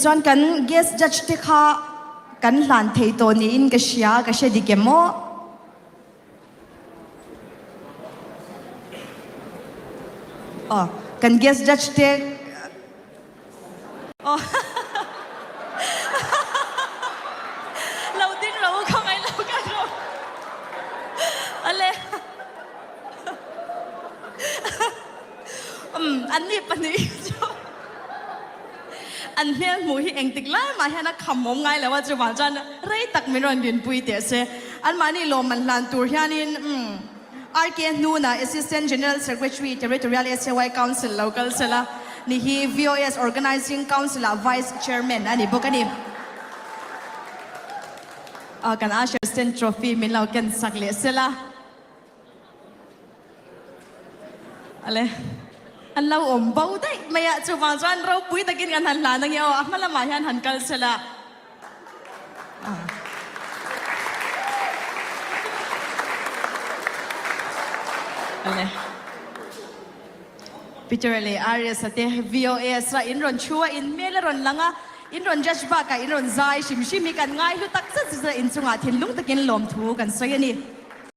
จวนกัน guest judge ที่ข้ากันหลานเทยตัวนี้อินกษยากษดิเกมโมอ๋อกัน guest judge ที่อ๋อเราดิ้งเราเข้าไงเรากันเราอะไรอันนี้ปนี้อันเนี้ยมูฮีเองติกไล่มาให้นักขำมงไงแล้วว่าจะว่าจันไรตักไม่รอนเดินปุยเตะเสอันมานี่ลมมันลานตัวเฮียนินRK Nuna Assistant General Secretary Territorial SAY Council Local Salaนี่ฮี VOS Organizing Council Vice Chairman อันนี้พวกนี้กันอาเชอร์สเตนทรอฟี่มิลเรากันสักเลสละอะไรอันเราอมเบาได้ไม่อยากจะวางจานเราปุ้ยตะกินกันหันหลานตั้งเยอะมันละหมายันหันกันสละอะไรพิจารณาอารีสเตย์ VOS ละอินรอนชัวอินเมลรอนลังอ่ะอินรอนจัชบ้ากับอินรอนใจชิมมีกันง่ายลุตักซะจะอินสุงอาทินลุงตะกินลมทูกันสวยนี่